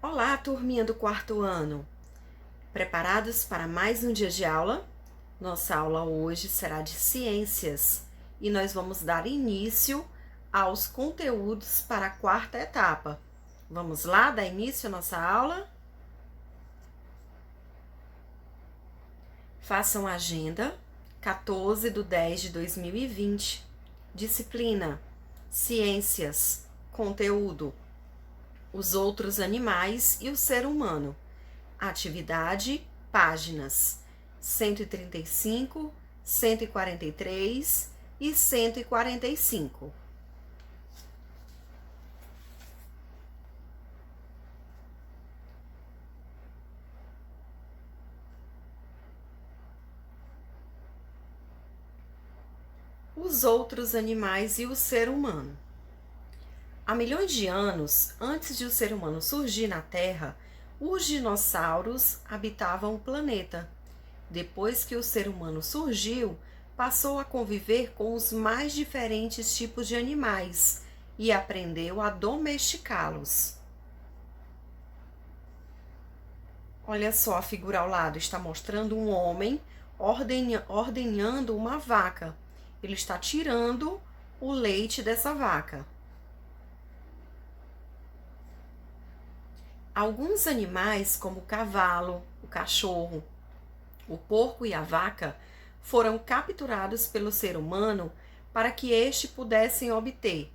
Olá, turminha do quarto ano! Preparados para mais um dia de aula? Nossa aula hoje será de ciências e nós vamos dar início aos conteúdos para a quarta etapa. Vamos lá dar início à nossa aula? Façam a agenda 14/10/2020. Disciplina: Ciências. Conteúdo: os outros animais e o ser humano. Atividade, páginas 135, 143 e 145. Os outros animais e o ser humano. Há milhões de anos, antes de o ser humano surgir na Terra, os dinossauros habitavam o planeta. Depois que o ser humano surgiu, passou a conviver com os mais diferentes tipos de animais e aprendeu a domesticá-los. Olha só, a figura ao lado está mostrando um homem ordenhando uma vaca. Ele está tirando o leite dessa vaca. Alguns animais, como o cavalo, o cachorro, o porco e a vaca, foram capturados pelo ser humano para que este pudessem obter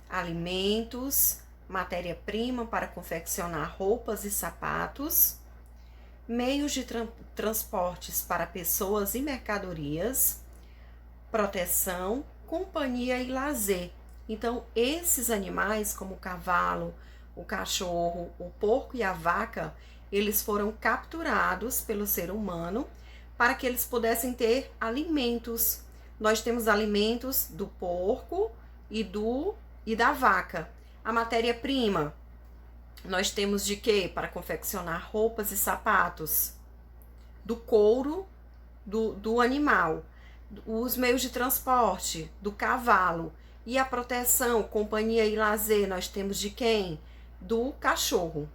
alimentos, matéria-prima para confeccionar roupas e sapatos, meios de transportes para pessoas e mercadorias, proteção, companhia e lazer. Então, esses animais, como o cavalo, o cachorro, o porco e a vaca, eles foram capturados pelo ser humano para que eles pudessem ter alimentos. Nós temos alimentos do porco e da vaca. A matéria-prima, nós temos de quê? Para confeccionar roupas e sapatos. Do couro do animal. Os meios de transporte, do cavalo. E a proteção, companhia e lazer, nós temos de quem? Do cachorro.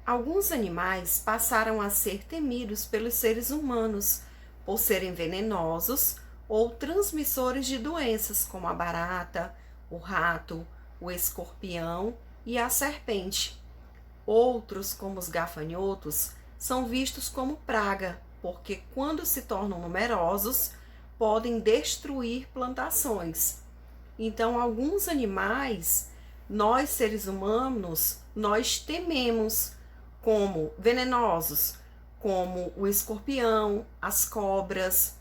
Alguns animais passaram a ser temidos pelos seres humanos por serem venenosos ou transmissores de doenças, como a barata, o rato, o escorpião e a serpente. Outros, como os gafanhotos, são vistos como praga, porque quando se tornam numerosos, podem destruir plantações. Então, alguns animais, nós seres humanos, nós tememos como venenosos, como o escorpião, as cobras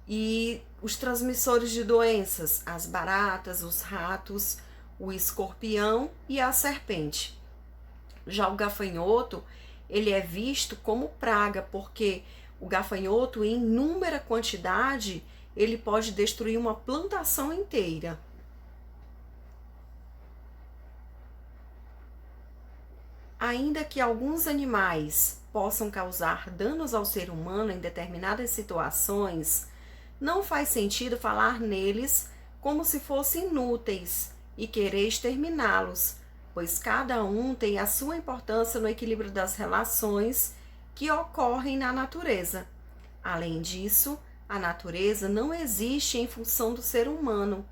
e os transmissores de doenças, as baratas, os ratos, o escorpião e a serpente. Já o gafanhoto, ele é visto como praga, porque o gafanhoto, em inúmera quantidade, ele pode destruir uma plantação inteira. Ainda que alguns animais possam causar danos ao ser humano em determinadas situações, não faz sentido falar neles como se fossem inúteis e querer exterminá-los, pois cada um tem a sua importância no equilíbrio das relações que ocorrem na natureza. Além disso, a natureza não existe em função do ser humano.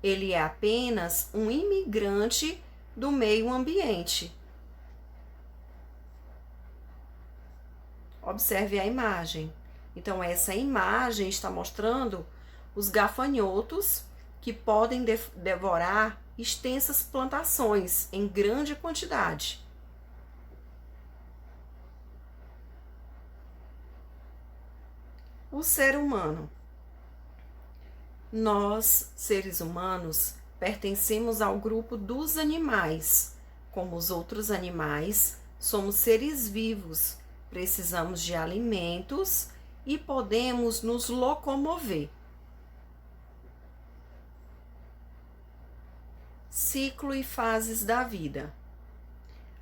Ele é apenas um imigrante do meio ambiente. Observe a imagem. Então, essa imagem está mostrando os gafanhotos que podem devorar extensas plantações em grande quantidade. O ser humano. Nós, seres humanos, pertencemos ao grupo dos animais. Como os outros animais, somos seres vivos. Precisamos de alimentos e podemos nos locomover. Ciclo e fases da vida.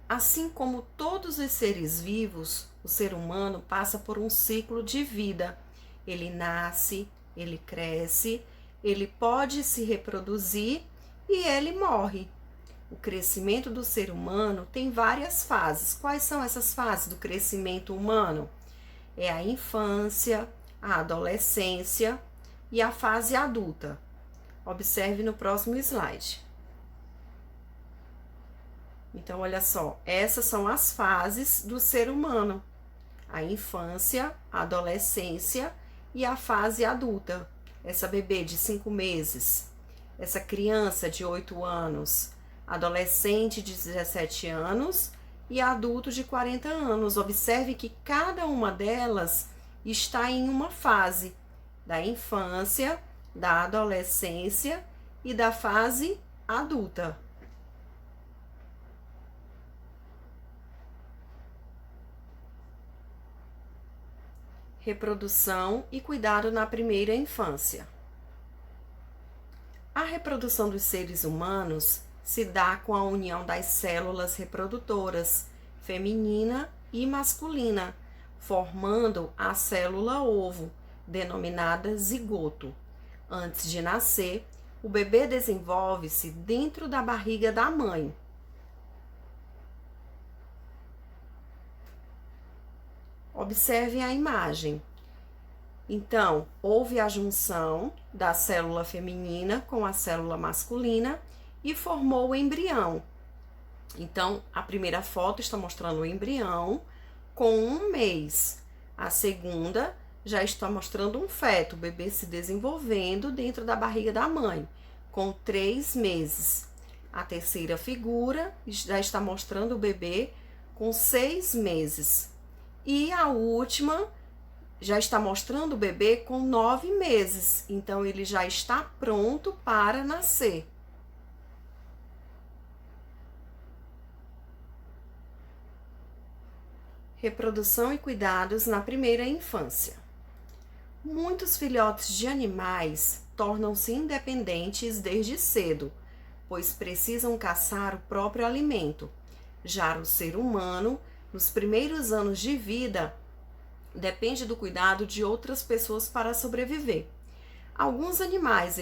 Assim como todos os seres vivos, o ser humano passa por um ciclo de vida. Ele nasce, ele cresce, ele pode se reproduzir e ele morre. O crescimento do ser humano tem várias fases. Quais são essas fases do crescimento humano? É a infância, a adolescência e a fase adulta. Observe no próximo slide. Então, olha só, essas são as fases do ser humano: a infância, a adolescência e a fase adulta. Essa bebê de 5 meses, essa criança de 8 anos, adolescente de 17 anos e adulto de 40 anos. Observe que cada uma delas está em uma fase da infância, da adolescência e da fase adulta. Reprodução e cuidado na primeira infância. A reprodução dos seres humanos se dá com a união das células reprodutoras, feminina e masculina, formando a célula ovo, denominada zigoto. Antes de nascer, o bebê desenvolve-se dentro da barriga da mãe. Observe a imagem. Então, houve a junção da célula feminina com a célula masculina e formou o embrião. Então, a primeira foto está mostrando o embrião com 1 mês. A segunda já está mostrando um feto, o bebê se desenvolvendo dentro da barriga da mãe, com 3 meses. A terceira figura já está mostrando o bebê com 6 meses. E a última já está mostrando o bebê com 9 meses. Então, ele já está pronto para nascer. Reprodução e cuidados na primeira infância. Muitos filhotes de animais tornam-se independentes desde cedo, pois precisam caçar o próprio alimento. Já o ser humano, nos primeiros anos de vida, depende do cuidado de outras pessoas para sobreviver. Alguns animais,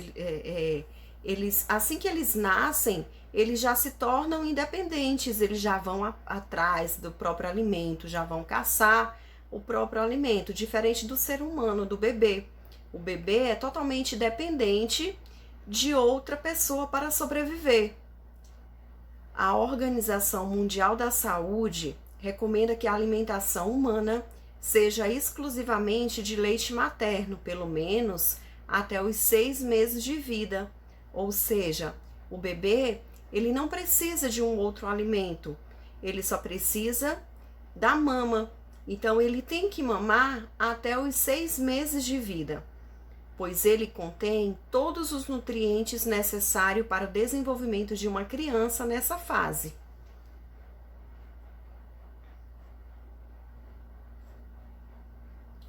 eles, assim que eles nascem, eles já se tornam independentes, eles já vão atrás do próprio alimento, já vão caçar o próprio alimento, diferente do ser humano, do bebê. O bebê é totalmente dependente de outra pessoa para sobreviver. A Organização Mundial da Saúde recomenda que a alimentação humana seja exclusivamente de leite materno, pelo menos até os 6 meses de vida. Ou seja, o bebê, ele não precisa de um outro alimento, ele só precisa da mama. Então, ele tem que mamar até os 6 meses de vida, pois ele contém todos os nutrientes necessários para o desenvolvimento de uma criança nessa fase.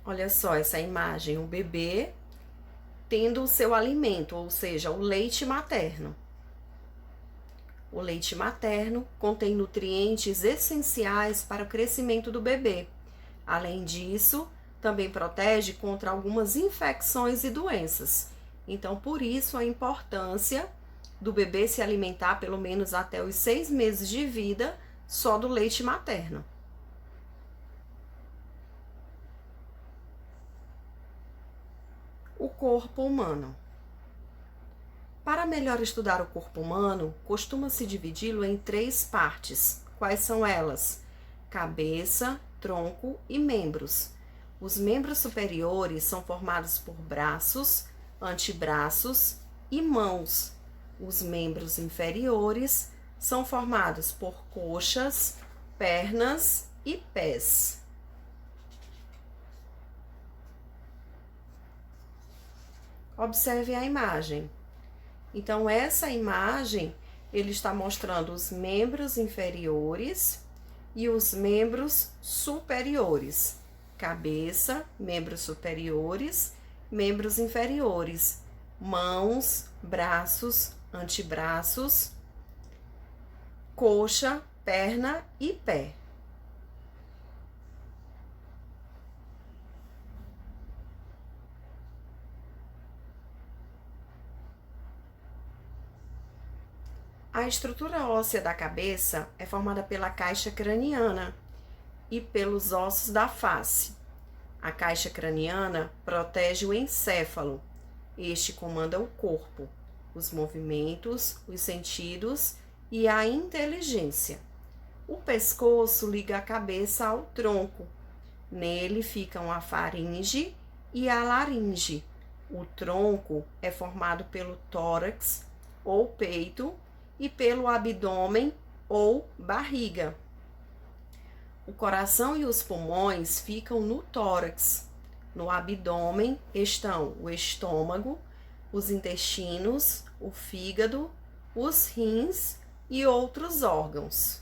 Olha só essa imagem, o bebê tendo o seu alimento, ou seja, o leite materno. O leite materno contém nutrientes essenciais para o crescimento do bebê. Além disso, também protege contra algumas infecções e doenças. Então, por isso, a importância do bebê se alimentar pelo menos até os 6 meses de vida só do leite materno. O corpo humano. Para melhor estudar o corpo humano, costuma-se dividi-lo em 3 partes. Quais são elas? Cabeça, tronco e membros. Os membros superiores são formados por braços, antebraços e mãos. Os membros inferiores são formados por coxas, pernas e pés. Observe a imagem. Então, essa imagem, ele está mostrando os membros inferiores e os membros superiores. Cabeça, membros superiores, membros inferiores. Mãos, braços, antebraços, coxa, perna e pé. A estrutura óssea da cabeça é formada pela caixa craniana e pelos ossos da face. A caixa craniana protege o encéfalo. Este comanda o corpo, os movimentos, os sentidos e a inteligência. O pescoço liga a cabeça ao tronco. Nele ficam a faringe e a laringe. O tronco é formado pelo tórax ou peito e pelo abdômen ou barriga. O coração e os pulmões ficam no tórax. No abdômen estão o estômago, os intestinos, o fígado, os rins e outros órgãos.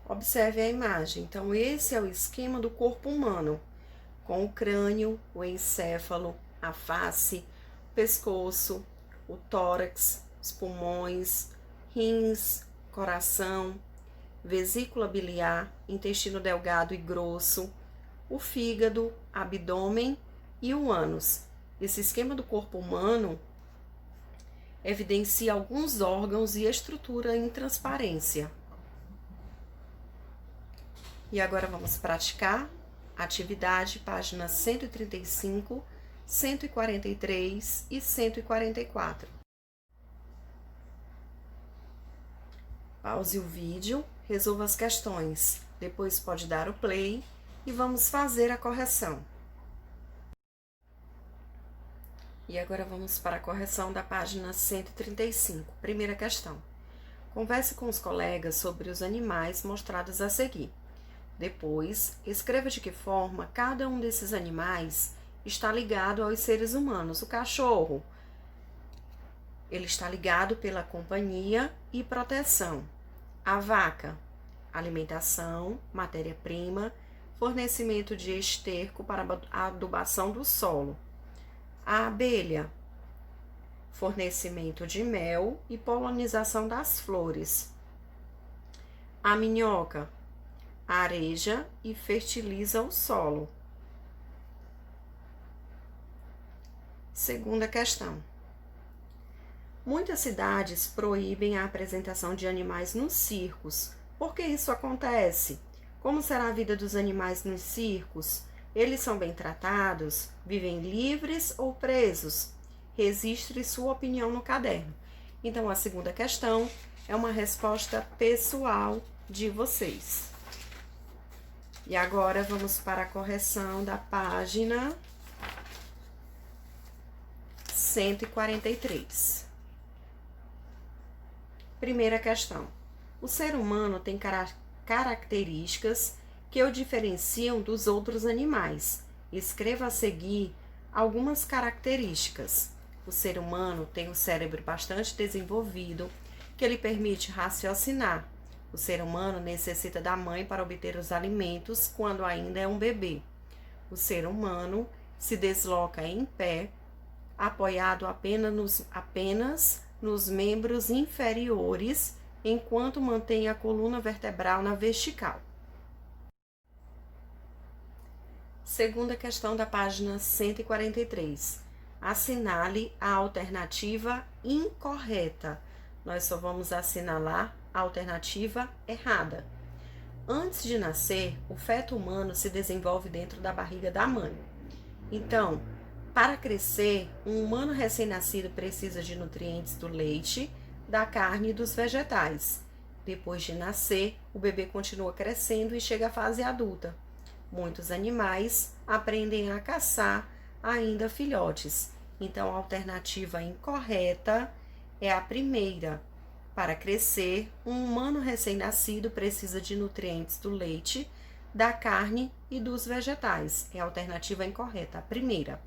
Observe a imagem. Então, esse é o esquema do corpo humano, com o crânio, o encéfalo, a face, o pescoço, o tórax, os pulmões, rins, coração, vesícula biliar, intestino delgado e grosso, o fígado, abdômen e o ânus. Esse esquema do corpo humano evidencia alguns órgãos e estrutura em transparência. E agora vamos praticar atividade, páginas 135, 143 e 144. Pause o vídeo, resolva as questões, depois pode dar o play e vamos fazer a correção. E agora vamos para a correção da página 135. Primeira questão. Converse com os colegas sobre os animais mostrados a seguir. Depois, escreva de que forma cada um desses animais está ligado aos seres humanos. O cachorro, ele está ligado pela companhia e proteção. A vaca, alimentação, matéria-prima, fornecimento de esterco para a adubação do solo. A abelha, fornecimento de mel e polinização das flores. A minhoca, areja e fertiliza o solo. Segunda questão. Muitas cidades proíbem a apresentação de animais nos circos. Por que isso acontece? Como será a vida dos animais nos circos? Eles são bem tratados? Vivem livres ou presos? Registre sua opinião no caderno. Então, a segunda questão é uma resposta pessoal de vocês. E agora vamos para a correção da página 143. Primeira questão. O ser humano tem características que o diferenciam dos outros animais. Escreva a seguir algumas características. O ser humano tem um cérebro bastante desenvolvido, que lhe permite raciocinar. O ser humano necessita da mãe para obter os alimentos quando ainda é um bebê. O ser humano se desloca em pé, apoiado apenas nos membros inferiores, enquanto mantém a coluna vertebral na vertical. Segunda questão da página 143. Assinale a alternativa incorreta. Nós só vamos assinalar a alternativa errada. Antes de nascer, o feto humano se desenvolve dentro da barriga da mãe. Então, para crescer, um humano recém-nascido precisa de nutrientes do leite, da carne e dos vegetais. Depois de nascer, o bebê continua crescendo e chega à fase adulta. Muitos animais aprendem a caçar ainda filhotes. Então, a alternativa incorreta é a primeira. Para crescer, um humano recém-nascido precisa de nutrientes do leite, da carne e dos vegetais. É a alternativa incorreta, a primeira.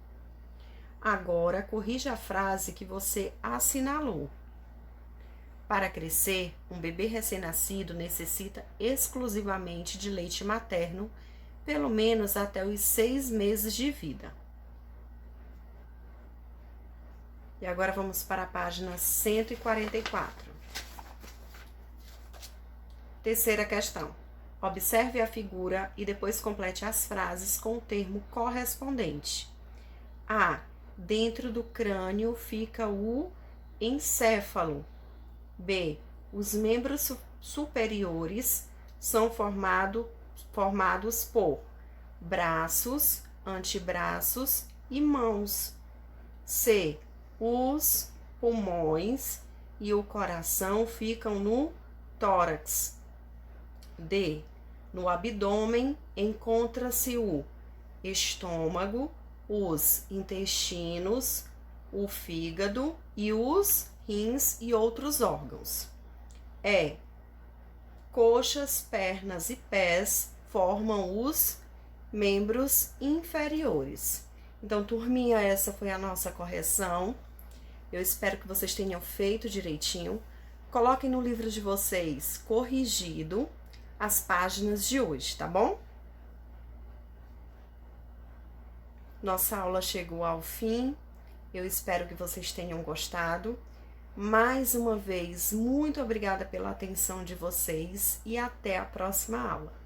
Agora, corrija a frase que você assinalou. Para crescer, um bebê recém-nascido necessita exclusivamente de leite materno, pelo menos até os 6 meses de vida. E agora vamos para a página 144. Terceira questão. Observe a figura e depois complete as frases com o termo correspondente. A. Dentro do crânio fica o encéfalo. B. Os membros superiores são formados por braços, antebraços e mãos. C. Os pulmões e o coração ficam no tórax. D. No abdômen encontra-se o estômago, os intestinos, o fígado e os rins e outros órgãos. E. Coxas, pernas e pés formam os membros inferiores. Então, turminha, essa foi a nossa correção. Eu espero que vocês tenham feito direitinho. Coloquem no livro de vocês, corrigido, as páginas de hoje, tá bom? Nossa aula chegou ao fim. Eu espero que vocês tenham gostado. Mais uma vez, muito obrigada pela atenção de vocês e até a próxima aula.